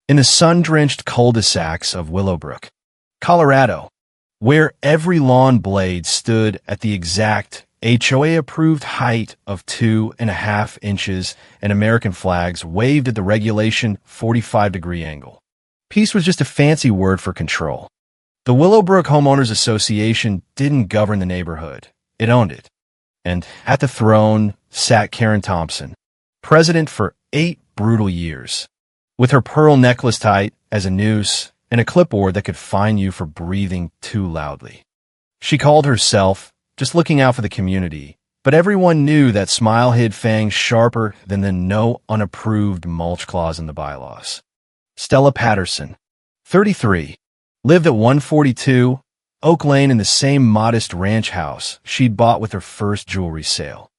in the sun-drenched cul-de-sacs of Willowbrook, Colorado, where every lawn blade stood at the exact HOA-approved height of 2.5 inches and American flags waved at the regulation 45-degree angle. Peace was just a fancy word for control. The Willowbrook Homeowners Association didn't govern the neighborhood. It owned it. And at the throne sat Karen Thompson, president for 8 brutal years, with her pearl necklace tight as a noose and a clipboard that could fine you for breathing too loudly. She called herself just looking out for the community, but everyone knew that smile hid fangs sharper than the no unapproved mulch clause in the bylaws. Stella Patterson, 33, lived at 142 Oak Lane in the same modest ranch house she'd bought with her first jewelry sale.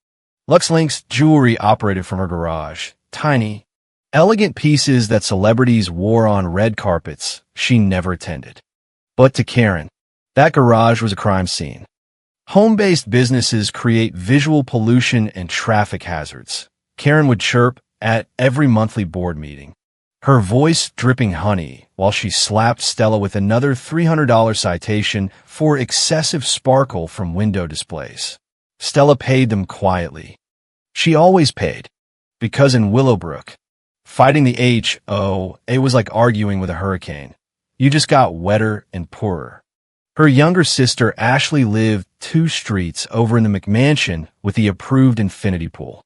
Lux Link's jewelry operated from her garage, tiny, elegant pieces that celebrities wore on red carpets she never attended. But to Karen, that garage was a crime scene. Home-based businesses create visual pollution and traffic hazards. Karen would chirp at every monthly board meeting, her voice dripping honey while she slapped Stella with another $300 citation for excessive sparkle from window displays. Stella paid them quietly. She always paid, because in Willowbrook, fighting the HOA was like arguing with a hurricane. You just got wetter and poorer. Her younger sister Ashley lived 2 streets over in the McMansion with the approved infinity pool.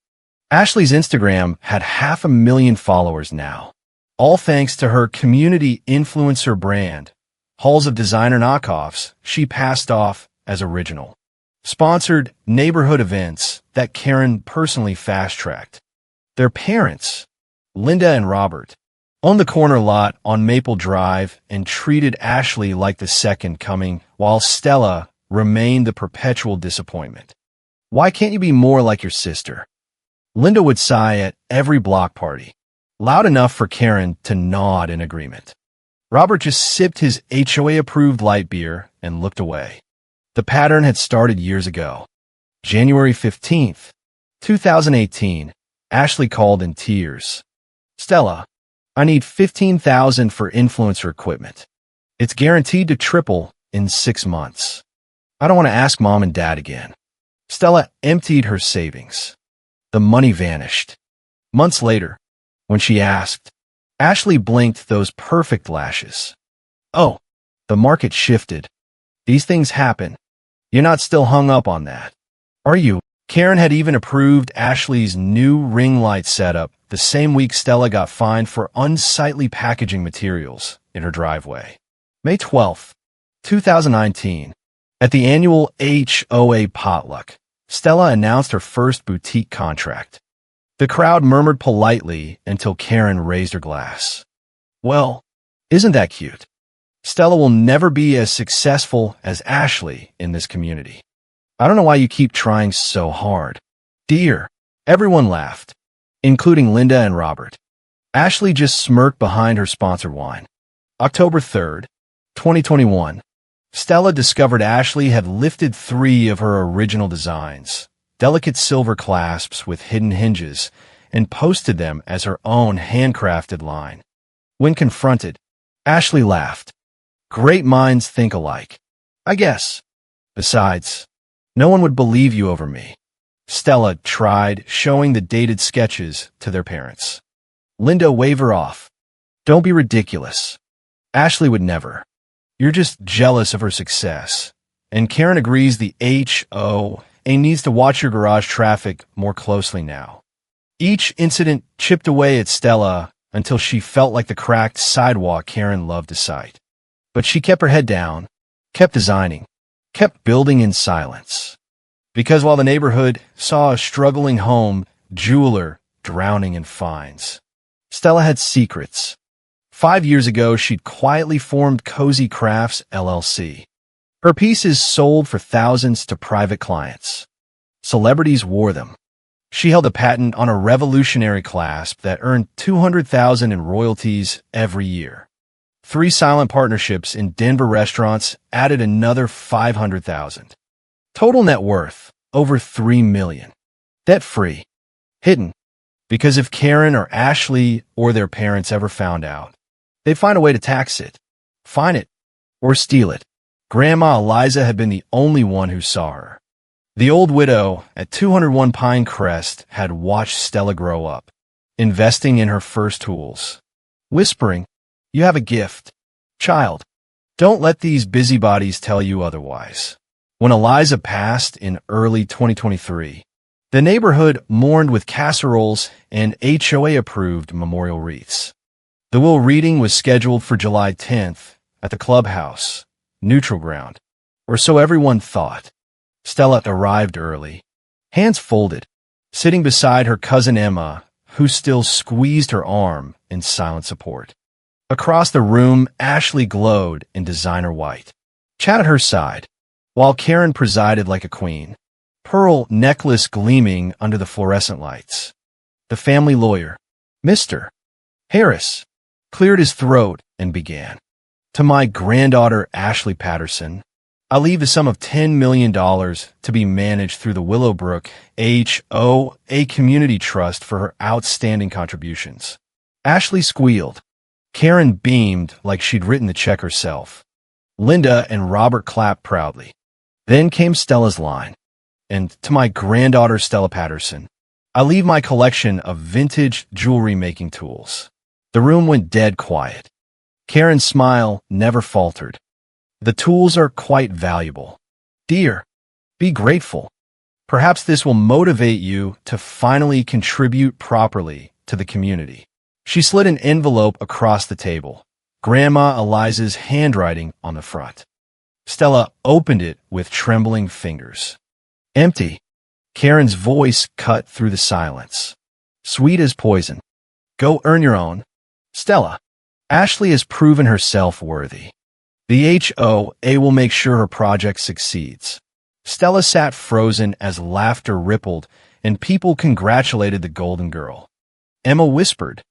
Ashley's Instagram had 500,000 followers now, all thanks to her community influencer brand, hauls of designer knockoffs she passed off as original. Sponsored neighborhood events that Karen personally fast-tracked. Their parents, Linda and Robert, owned the corner lot on Maple Drive and treated Ashley like the second coming, while Stella remained the perpetual disappointment. Why can't you be more like your sister? Linda would sigh at every block party, loud enough for Karen to nod in agreement. Robert just sipped his HOA-approved light beer and looked away. The pattern had started years ago. January 15th, 2018, Ashley called in tears. Stella, I need $15,000 for influencer equipment. It's guaranteed to triple in 6 months. I don't want to ask mom and dad again. Stella emptied her savings. The money vanished. Months later, when she asked, Ashley blinked those perfect lashes. Oh, the market shifted. These things happen. You're not still hung up on that, are you? Karen had even approved Ashley's new ring light setup the same week Stella got fined for unsightly packaging materials in her driveway. May 12, 2019, at the annual HOA potluck, Stella announced her first boutique contract. The crowd murmured politely until Karen raised her glass. Well, isn't that cute? Stella will never be as successful as Ashley in this community. I don't know why you keep trying so hard. Dear, everyone laughed, including Linda and Robert. Ashley just smirked behind her sponsored wine. October 3rd, 2021. Stella discovered Ashley had lifted 3 of her original designs, delicate silver clasps with hidden hinges, and posted them as her own handcrafted line. When confronted, Ashley laughed. Great minds think alike, I guess. Besides, no one would believe you over me. Stella tried showing the dated sketches to their parents. Linda waved her off. Don't be ridiculous. Ashley would never. You're just jealous of her success. And Karen agrees the HOA needs to watch your garage traffic more closely now. Each incident chipped away at Stella until she felt like the cracked sidewalk Karen loved to cite. But she kept her head down, kept designing, kept building in silence. Because while the neighborhood saw a struggling home jeweler drowning in fines, Stella had secrets. 5 years ago, she'd quietly formed Cozy Crafts, LLC. Her pieces sold for thousands to private clients. Celebrities wore them. She held a patent on a revolutionary clasp that earned $200,000 in royalties every year. 3 silent partnerships in Denver restaurants added another $500,000. Total net worth, over $3 million. Debt-free. Hidden. Because if Karen or Ashley or their parents ever found out, They'd find a way to tax it, fine it, or steal it. Grandma Eliza had been the only one who saw her. The old widow at 201 Pinecrest had watched Stella grow up, investing in her first tools, whispering, "You have a gift, child. Don't let these busybodies tell you otherwise." When Eliza passed in early 2023, the neighborhood mourned with casseroles and HOA-approved memorial wreaths. The will reading was scheduled for July 10th at the clubhouse, neutral ground, or so everyone thought. Stella arrived early, hands folded, sitting beside her cousin Emma, who still squeezed her arm in silent support. Across the room, Ashley glowed in designer white. Chad at her side, while Karen presided like a queen, pearl necklace gleaming under the fluorescent lights. The family lawyer, Mr. Harris, cleared his throat and began. "To my granddaughter Ashley Patterson, I leave the sum of $10 million to be managed through the Willowbrook HOA Community Trust for her outstanding contributions." Ashley squealed. Karen beamed like she'd written the check herself. Linda and Robert clapped proudly. Then came Stella's line. "And to my granddaughter Stella Patterson, I leave my collection of vintage jewelry-making tools." The room went dead quiet. Karen's smile never faltered. "The tools are quite valuable. Dear, be grateful. Perhaps this will motivate you to finally contribute properly to the community." She slid an envelope across the table, Grandma Eliza's handwriting on the front. Stella opened it with trembling fingers. "Empty." Karen's voice cut through the silence. "Sweet as poison. Go earn your own." "Stella, Ashley has proven herself worthy. The HOA will make sure her project succeeds." Stella sat frozen as laughter rippled and people congratulated the golden girl. Emma whispered,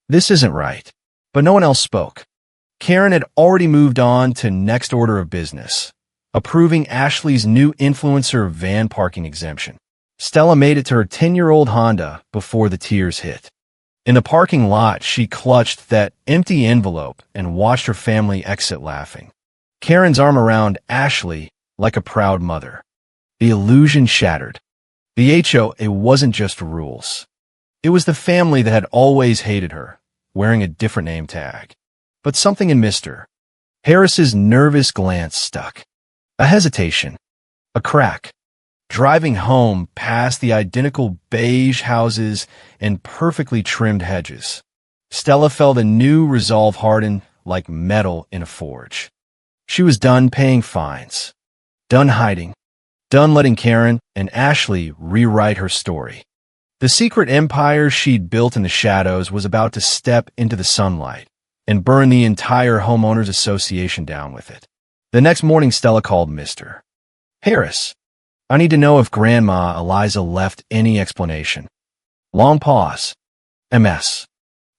"This isn't right." But no one else spoke. Karen had already moved on to next order of business, approving Ashley's new influencer van parking exemption. Stella made it to her 10-year-old Honda before the tears hit. In the parking lot, she clutched that empty envelope and watched her family exit laughing. Karen's arm around Ashley like a proud mother. The illusion shattered. The HOA wasn't just rules. It was the family that had always hated her, wearing a different name tag. But something in Mr. Harris's nervous glance stuck. A hesitation. A crack. Driving home past the identical beige houses and perfectly trimmed hedges, Stella felt a new resolve harden like metal in a forge. She was done paying fines, done hiding, done letting Karen and Ashley rewrite her story. The secret empire she'd built in the shadows was about to step into the sunlight and burn the entire Homeowners Association down with it. The next morning, Stella called Mr. Harris. "I need to know if Grandma Eliza left any explanation." Long pause. "MS.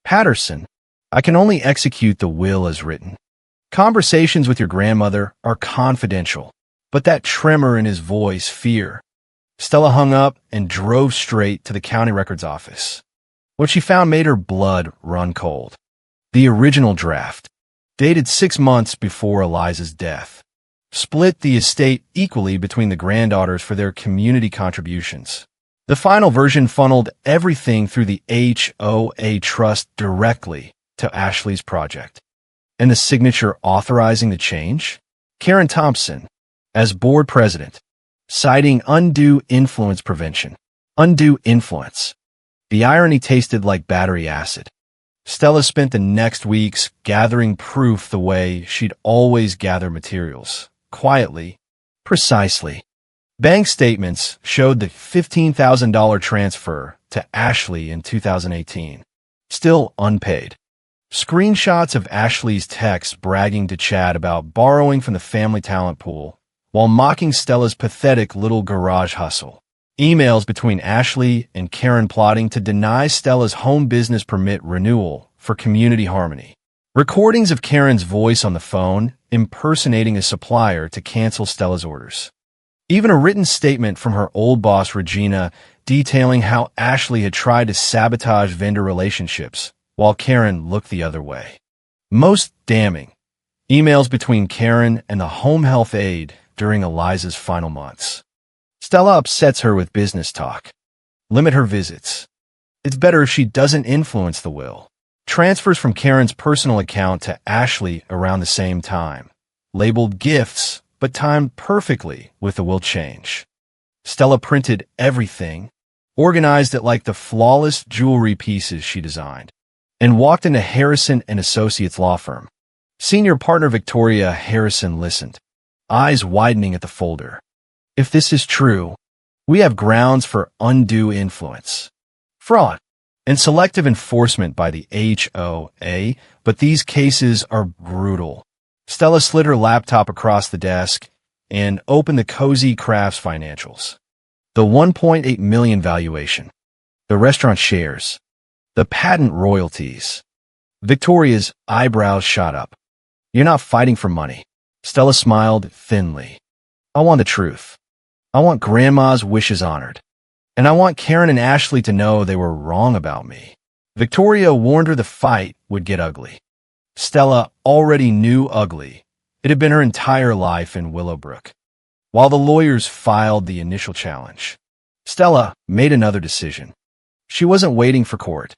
Patterson, I can only execute the will as written. Conversations with your grandmother are confidential." But that tremor in his voice, fear. Stella hung up and drove straight to the county records office. What she found made her blood run cold. The original draft, dated 6 months before Eliza's death, split the estate equally between the granddaughters for their community contributions. The final version funneled everything through the HOA trust directly to Ashley's project. And the signature authorizing the change? Karen Thompson, as board president, citing undue influence prevention. Undue influence. The irony tasted like battery acid. Stella spent the next weeks gathering proof the way she'd always gathered materials. Quietly, precisely. Bank statements showed the $15,000 transfer to Ashley in 2018, still unpaid. Screenshots of Ashley's texts bragging to Chad about borrowing from the family talent pool, while mocking Stella's pathetic little garage hustle. Emails between Ashley and Karen plotting to deny Stella's home business permit renewal for community harmony. Recordings of Karen's voice on the phone impersonating a supplier to cancel Stella's orders. Even a written statement from her old boss, Regina, detailing how Ashley had tried to sabotage vendor relationships while Karen looked the other way. Most damning, emails between Karen and the home health aide during Eliza's final months. Stella upsets her with business talk. Limit her visits. It's better if she doesn't influence the will. Transfers from Karen's personal account to Ashley around the same time. Labeled gifts, but timed perfectly with the will change. Stella printed everything, organized it like the flawless jewelry pieces she designed, and walked into Harrison and Associates law firm. Senior partner Victoria Harrison listened, eyes widening at the folder. If this is true, we have grounds for undue influence, fraud, and selective enforcement by the HOA, but these cases are brutal. Stella slid her laptop across the desk and opened the Cozy Crafts financials. The $1.8 million valuation, the restaurant shares, the patent royalties. Victoria's eyebrows shot up. You're not fighting for money. Stella smiled thinly. I want the truth. I want Grandma's wishes honored. And I want Karen and Ashley to know they were wrong about me. Victoria warned her the fight would get ugly. Stella already knew ugly. It had been her entire life in Willowbrook. While the lawyers filed the initial challenge, Stella made another decision. She wasn't waiting for court.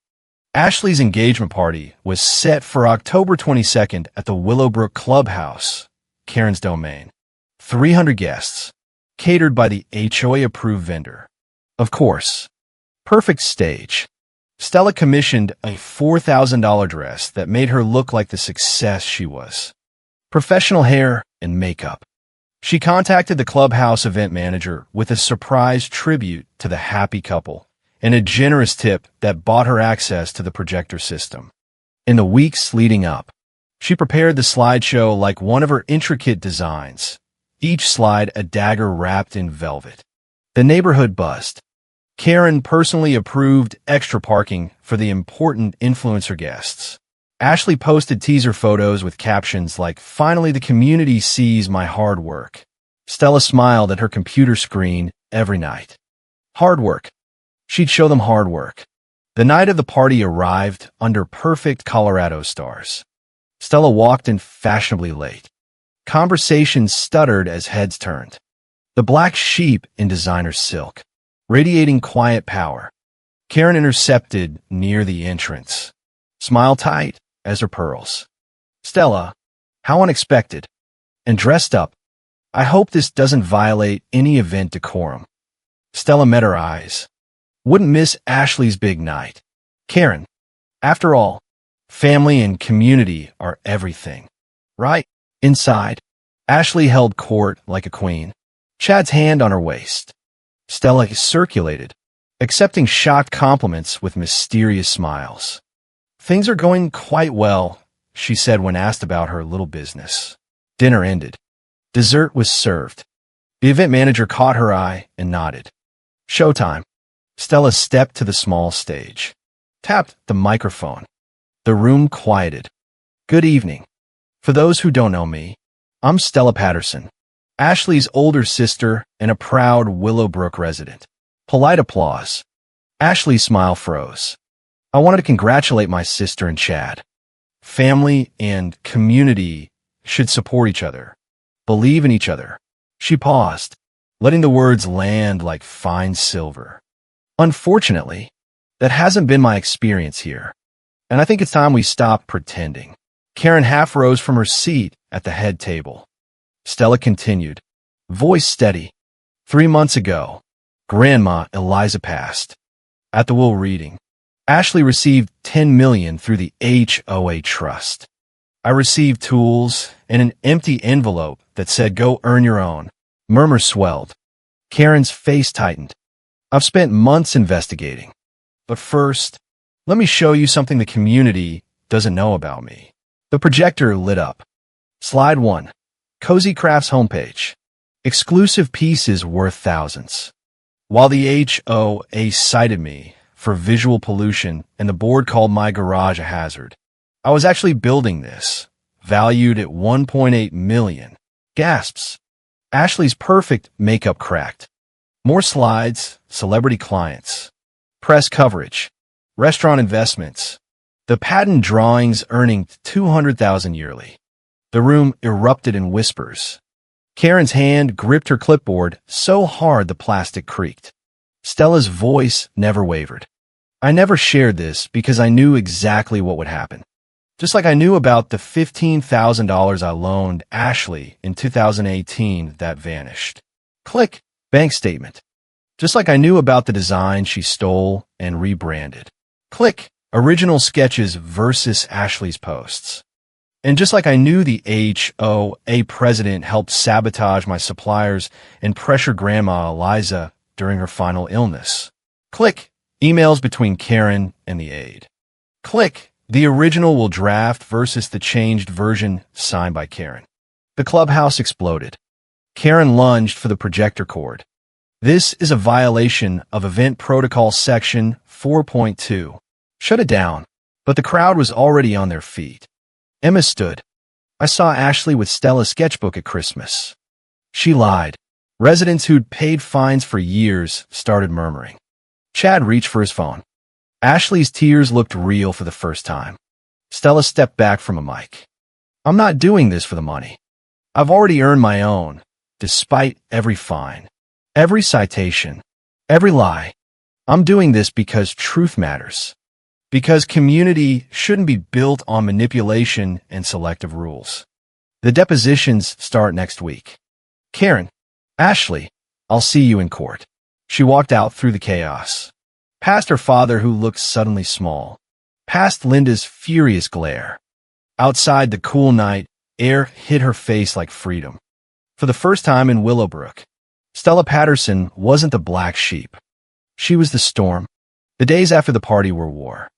Ashley's engagement party was set for October 22nd at the Willowbrook Clubhouse, Karen's domain. 300 guests, catered by the HOA-approved vendor. Of course. Perfect stage. Stella commissioned a $4,000 dress that made her look like the success she was. Professional hair and makeup. She contacted the clubhouse event manager with a surprise tribute to the happy couple and a generous tip that bought her access to the projector system. In the weeks leading up, she prepared the slideshow like one of her intricate designs, each slide a dagger wrapped in velvet. The neighborhood buzzed. Karen personally approved extra parking for the important influencer guests. Ashley posted teaser photos with captions like, "Finally the community sees my hard work." Stella smiled at her computer screen every night. Hard work. She'd show them hard work. The night of the party arrived under perfect Colorado stars. Stella walked in fashionably late. Conversations stuttered as heads turned. The black sheep in designer silk, radiating quiet power. Karen intercepted near the entrance. Smile tight as her pearls. Stella, how unexpected. And dressed up. I hope this doesn't violate any event decorum. Stella met her eyes. Wouldn't miss Ashley's big night. Karen, after all, family and community are everything. Right? Inside, Ashley held court like a queen. Chad's hand on her waist. Stella circulated, accepting shocked compliments with mysterious smiles. Things are going quite well, she said when asked about her little business. Dinner ended. Dessert was served. The event manager caught her eye and nodded. Showtime. Stella stepped to the small stage. Tapped the microphone. The room quieted. Good evening. For those who don't know me, I'm Stella Patterson, Ashley's older sister and a proud Willowbrook resident. Polite applause. Ashley's smile froze. I wanted to congratulate my sister and Chad. Family and community should support each other, believe in each other. She paused, letting the words land like fine silver. Unfortunately, that hasn't been my experience here, and I think it's time we stop pretending. Karen half rose from her seat at the head table. Stella continued, voice steady. 3 months ago, Grandma Eliza passed. At the will reading, Ashley received $10 million through the HOA trust. I received tools and an empty envelope that said, "Go earn your own." Murmurs swelled. Karen's face tightened. I've spent months investigating. But first, let me show you something the community doesn't know about me. The projector lit up. Slide 1. Cozy Crafts homepage. Exclusive pieces worth thousands. While the HOA cited me for visual pollution and the board called my garage a hazard, I was actually building this, valued at $1.8 million. Gasps. Ashley's perfect makeup cracked. More slides, celebrity clients, press coverage, restaurant investments. the patent drawings earning $200,000 yearly. The room erupted in whispers. Karen's hand gripped her clipboard so hard the plastic creaked. Stella's voice never wavered. I never shared this because I knew exactly what would happen. Just like I knew about the $15,000 I loaned Ashley in 2018 that vanished. Click, bank statement. Just like I knew about the design she stole and rebranded. Click, original sketches versus Ashley's posts. And just like I knew the HOA president helped sabotage my suppliers and pressure Grandma Eliza during her final illness. Click, emails between Karen and the aide. Click, the original will draft versus the changed version signed by Karen. The clubhouse exploded. Karen lunged for the projector cord. This is a violation of Event Protocol Section 4.2. Shut it down. But the crowd was already on their feet. Emma stood. I saw Ashley with Stella's sketchbook at Christmas. She lied. Residents who'd paid fines for years started murmuring. Chad reached for his phone. Ashley's tears looked real for the first time. Stella stepped back from a mic. I'm not doing this for the money. I've already earned my own, despite every fine, every citation, every lie. I'm doing this because truth matters. Because community shouldn't be built on manipulation and selective rules. The depositions start next week. Karen, Ashley, I'll see you in court. She walked out through the chaos. Past her father who looked suddenly small. Past Linda's furious glare. Outside the cool night, air hit her face like freedom. For the first time in Willowbrook, Stella Patterson wasn't the black sheep. She was the storm. The days after the party were war.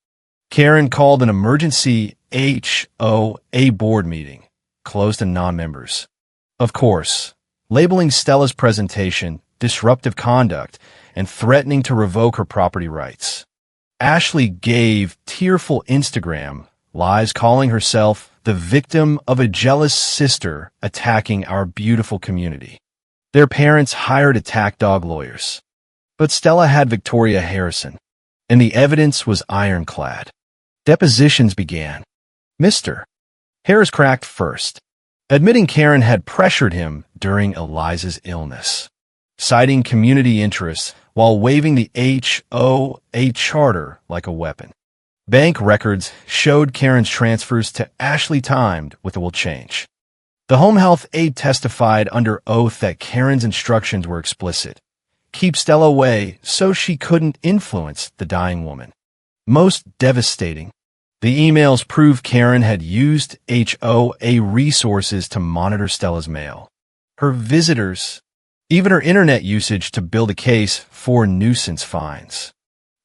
Karen called an emergency HOA board meeting, closed to non-members. Of course, labeling Stella's presentation disruptive conduct and threatening to revoke her property rights. Ashley gave tearful Instagram lies calling herself the victim of a jealous sister attacking our beautiful community. Their parents hired attack dog lawyers. But Stella had Victoria Harrison, and the evidence was ironclad. Depositions began. Mr. Harris cracked first, admitting Karen had pressured him during Eliza's illness, citing community interests while waving the HOA charter like a weapon. Bank records showed Karen's transfers to Ashley timed with a will change. The home health aide testified under oath that Karen's instructions were explicit. Keep Stella away so she couldn't influence the dying woman. Most devastating, the emails proved Karen had used HOA resources to monitor Stella's mail, her visitors, even her internet usage to build a case for nuisance fines.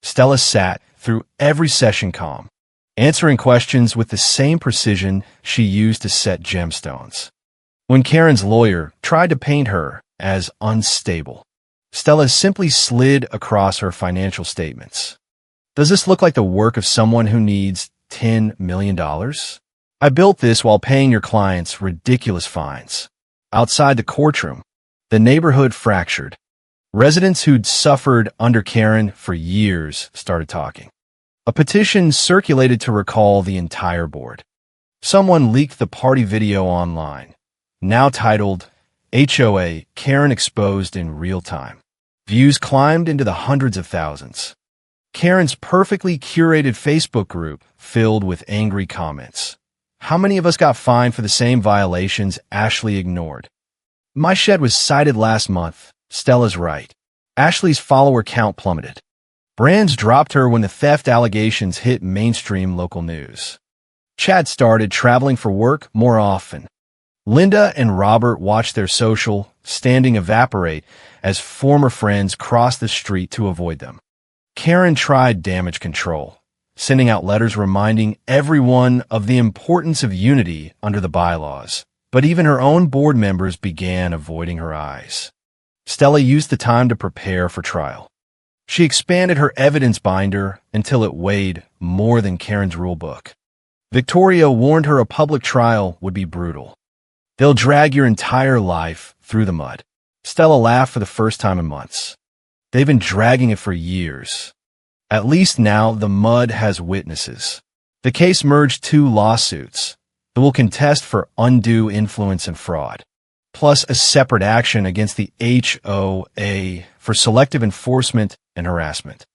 Stella sat through every session calm, answering questions with the same precision she used to set gemstones. When Karen's lawyer tried to paint her as unstable, Stella simply slid across her financial statements. Does this look like the work of someone who needs $10 million? I built this while paying your clients ridiculous fines. Outside the courtroom, the neighborhood fractured. Residents who'd suffered under Karen for years started talking. A petition circulated to recall the entire board. Someone leaked the party video online, now titled HOA Karen Exposed in Real Time. Views climbed into the hundreds of thousands. Karen's perfectly curated Facebook group filled with angry comments. How many of us got fined for the same violations Ashley ignored? My shed was cited last month. Stella's right. Ashley's follower count plummeted. Brands dropped her when the theft allegations hit mainstream local news. Chad started traveling for work more often. Linda and Robert watched their social standing evaporate as former friends crossed the street to avoid them. Karen tried damage control, sending out letters reminding everyone of the importance of unity under the bylaws, but even her own board members began avoiding her eyes. Stella used the time to prepare for trial. She expanded her evidence binder until it weighed more than Karen's rulebook. Victoria warned her a public trial would be brutal. They'll drag your entire life through the mud. Stella laughed for the first time in months. They've been dragging it for years. At least now the mud has witnesses. The case merged two lawsuits that will contest for undue influence and fraud, plus a separate action against the HOA for selective enforcement and harassment.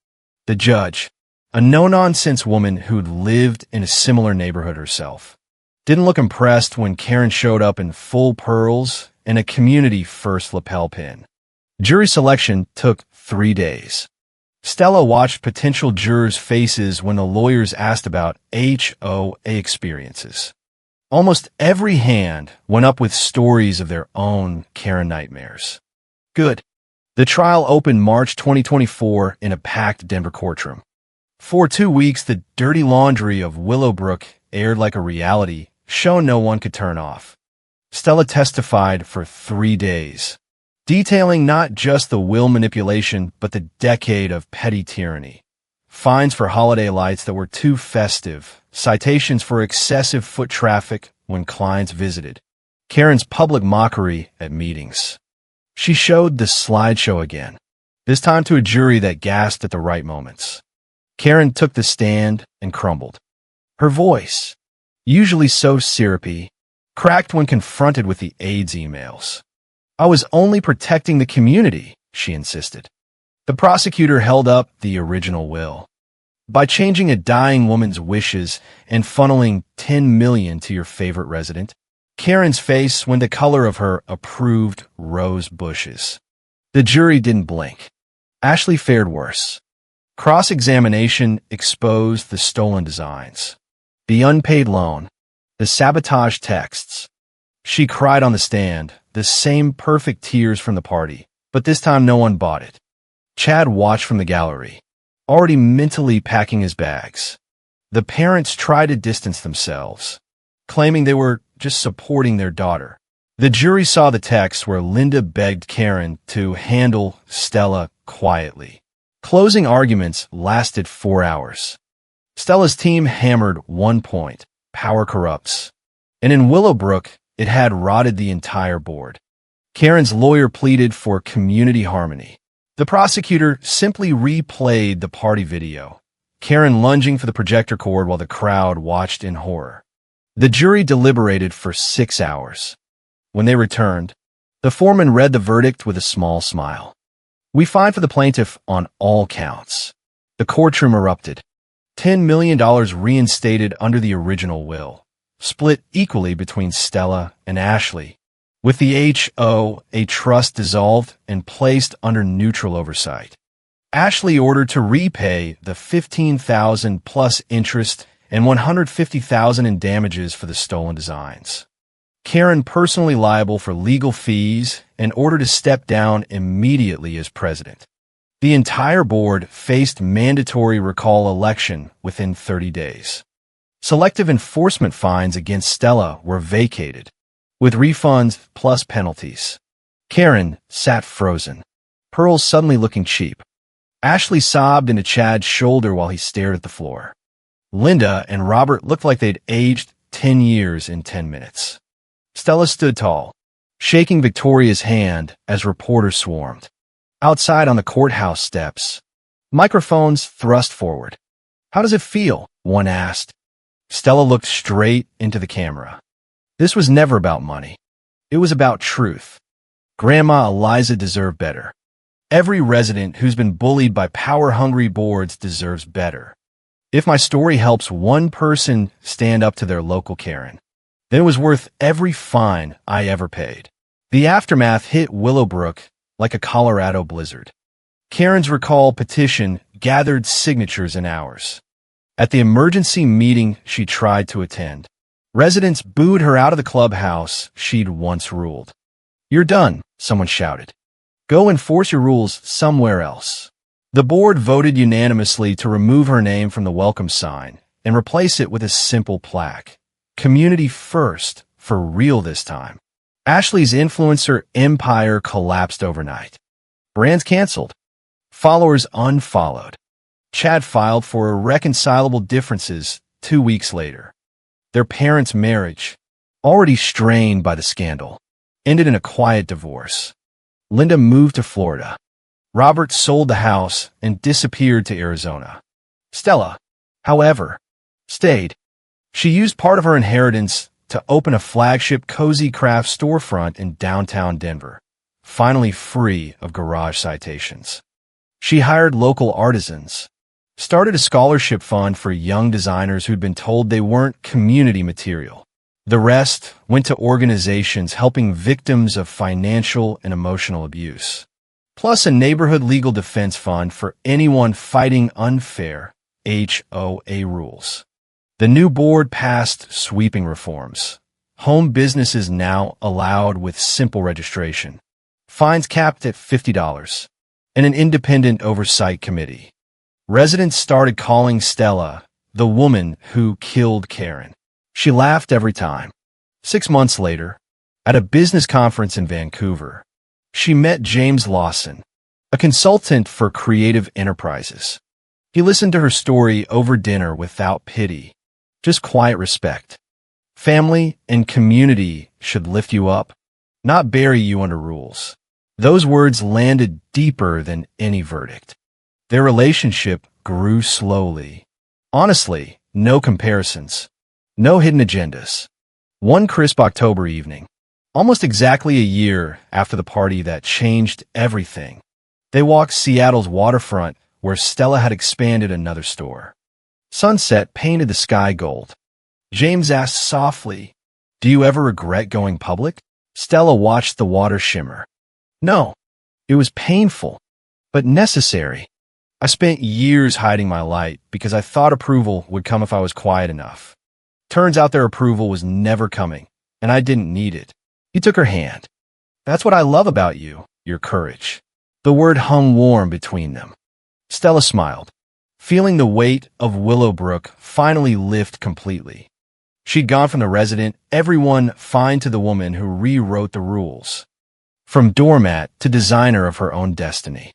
The judge, a no-nonsense woman who'd lived in a similar neighborhood herself, didn't look impressed when Karen showed up in full pearls and a community-first lapel pin. Jury selection took 3 days. Stella watched potential jurors' faces when the lawyers asked about HOA experiences. Almost every hand went up with stories of their own Karen nightmares. Good. The trial opened March 2024 in a packed Denver courtroom. For 2 weeks, the dirty laundry of Willowbrook aired like a reality show no one could turn off. Stella testified for 3 days, detailing not just the will manipulation, but the decade of petty tyranny. Fines for holiday lights that were too festive, citations for excessive foot traffic when clients visited, Karen's public mockery at meetings. She showed the slideshow again, this time to a jury that gasped at the right moments. Karen took the stand and crumbled. Her voice, usually so syrupy, cracked when confronted with the AIDS emails. "I was only protecting the community," she insisted. The prosecutor held up the original will. "By changing a dying woman's wishes and funneling $10 million to your favorite resident." Karen's face went the color of her approved rose bushes. The jury didn't blink. Ashley fared worse. Cross-examination exposed the stolen designs, the unpaid loan, the sabotage texts. She cried on the stand, the same perfect tears from the party, but this time no one bought it. Chad watched from the gallery, already mentally packing his bags. The parents tried to distance themselves, claiming they were just supporting their daughter. The jury saw the text where Linda begged Karen to handle Stella quietly. Closing arguments lasted 4 hours. Stella's team hammered one point: power corrupts. And in Willowbrook, it had rotted the entire board. Karen's lawyer pleaded for community harmony. The prosecutor simply replayed the party video, Karen lunging for the projector cord while the crowd watched in horror. The jury deliberated for 6 hours. When they returned, the foreman read the verdict with a small smile. "We find for the plaintiff on all counts." The courtroom erupted. $10 million reinstated under the original will, split equally between Stella and Ashley, with the HOA trust dissolved and placed under neutral oversight. Ashley ordered to repay the $15,000 plus interest and $150,000 in damages for the stolen designs. Karen personally liable for legal fees and ordered to step down immediately as president. The entire board faced mandatory recall election within 30 days. Selective enforcement fines against Stella were vacated, with refunds plus penalties. Karen sat frozen, pearls suddenly looking cheap. Ashley sobbed into Chad's shoulder while he stared at the floor. Linda and Robert looked like they'd aged 10 years in 10 minutes. Stella stood tall, shaking Victoria's hand as reporters swarmed. Outside on the courthouse steps, microphones thrust forward. "How does it feel?" one asked. Stella looked straight into the camera. This was never about money. It was about truth. Grandma Eliza deserved better. Every resident who's been bullied by power-hungry boards deserves better. If my story helps one person stand up to their local Karen, then it was worth every fine I ever paid. The aftermath hit Willowbrook like a Colorado blizzard. Karen's recall petition gathered signatures in hours. At the emergency meeting she tried to attend, residents booed her out of the clubhouse she'd once ruled. "You're done," someone shouted. "Go enforce your rules somewhere else." The board voted unanimously to remove her name from the welcome sign and replace it with a simple plaque. Community first, for real this time. Ashley's influencer empire collapsed overnight. Brands canceled. Followers unfollowed. Chad filed for irreconcilable differences 2 weeks later. Their parents' marriage, already strained by the scandal, ended in a quiet divorce. Linda moved to Florida. Robert sold the house and disappeared to Arizona. Stella, however, stayed. She used part of her inheritance to open a flagship cozy craft storefront in downtown Denver, finally free of garage citations. She hired local artisans, started a scholarship fund for young designers who'd been told they weren't community material. The rest went to organizations helping victims of financial and emotional abuse, plus a neighborhood legal defense fund for anyone fighting unfair HOA rules. The new board passed sweeping reforms. Home businesses now allowed with simple registration, fines capped at $50, and an independent oversight committee. Residents started calling Stella the woman who killed Karen. She laughed every time. 6 months later, at a business conference in Vancouver, she met James Lawson, a consultant for creative enterprises. He listened to her story over dinner without pity, just quiet respect. Family and community should lift you up, not bury you under rules. Those words landed deeper than any verdict. Their relationship grew slowly. Honestly, no comparisons. No hidden agendas. One crisp October evening, almost exactly a year after the party that changed everything, they walked Seattle's waterfront where Stella had expanded another store. Sunset painted the sky gold. James asked softly, "Do you ever regret going public?" Stella watched the water shimmer. "No, it was painful, but necessary. I spent years hiding my light because I thought approval would come if I was quiet enough. Turns out their approval was never coming, and I didn't need it." He took her hand. "That's what I love about you, your courage." The word hung warm between them. Stella smiled, feeling the weight of Willowbrook finally lift completely. She'd gone from the resident, everyone fine, to the woman who rewrote the rules. From doormat to designer of her own destiny.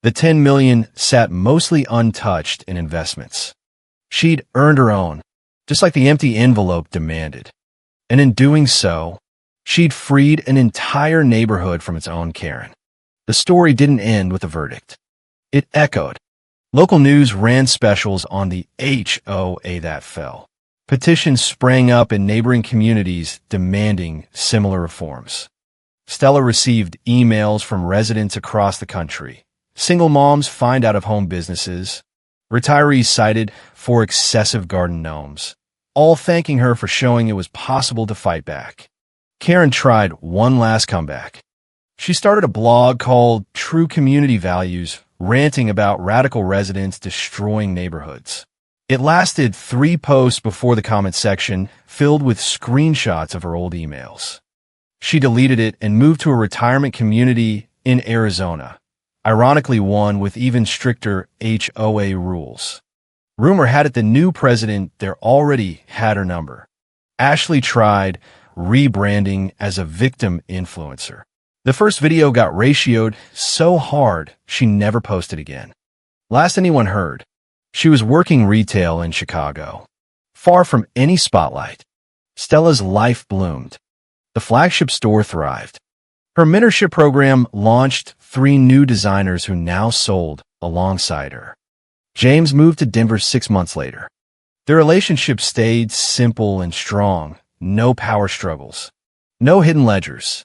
The $10 million sat mostly untouched in investments. She'd earned her own, just like the empty envelope demanded. And in doing so, she'd freed an entire neighborhood from its own Karen. The story didn't end with a verdict. It echoed. Local news ran specials on the HOA that fell. Petitions sprang up in neighboring communities demanding similar reforms. Stella received emails from residents across the country. Single moms fined out of home businesses. Retirees cited for excessive garden gnomes, all thanking her for showing it was possible to fight back. Karen tried one last comeback. She started a blog called True Community Values, ranting about radical residents destroying neighborhoods. It lasted 3 posts before the comment section filled with screenshots of her old emails. She deleted it and moved to a retirement community in Arizona, ironically one with even stricter HOA rules. Rumor had it the new president there already had her number. Ashley tried rebranding as a victim influencer. The first video got ratioed so hard she never posted again. Last anyone heard, she was working retail in Chicago, far from any spotlight. Stella's life bloomed. The flagship store thrived. Her mentorship program launched 3 new designers who now sold alongside her. James moved to Denver 6 months later. Their relationship stayed simple and strong, no power struggles, no hidden ledgers.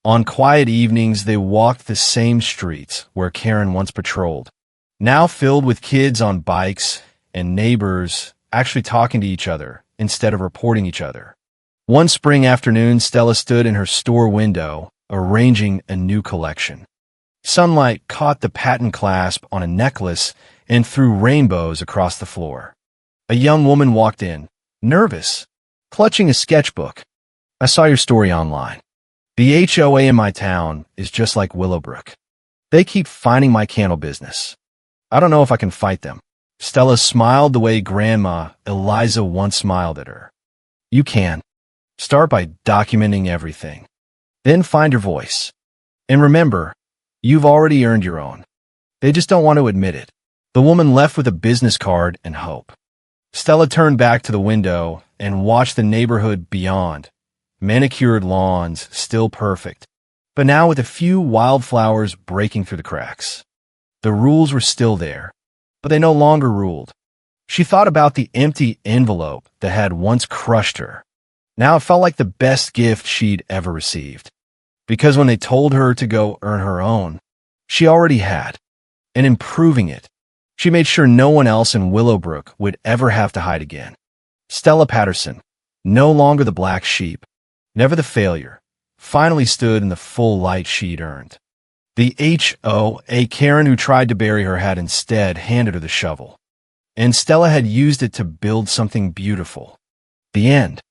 On quiet evenings, they walked the same streets where Karen once patrolled, now filled with kids on bikes and neighbors actually talking to each other instead of reporting each other. One spring afternoon, Stella stood in her store window, arranging a new collection. Sunlight caught the patent clasp on a necklace and threw rainbows across the floor. A young woman walked in, nervous, clutching a sketchbook. "I saw your story online. The HOA in my town is just like Willowbrook. They keep finding my candle business. I don't know if I can fight them." Stella smiled the way Grandma Eliza once smiled at her. "You can. Start by documenting everything. Then find your voice. And remember, you've already earned your own. They just don't want to admit it." The woman left with a business card and hope. Stella turned back to the window and watched the neighborhood beyond. Manicured lawns, still perfect, but now with a few wildflowers breaking through the cracks. The rules were still there, but they no longer ruled. She thought about the empty envelope that had once crushed her. Now it felt like the best gift she'd ever received. Because when they told her to go earn her own, she already had. And improving it, she made sure no one else in Willowbrook would ever have to hide again. Stella Patterson, no longer the black sheep, never the failure, finally stood in the full light she'd earned. The HOA Karen who tried to bury her had instead handed her the shovel. And Stella had used it to build something beautiful. The end.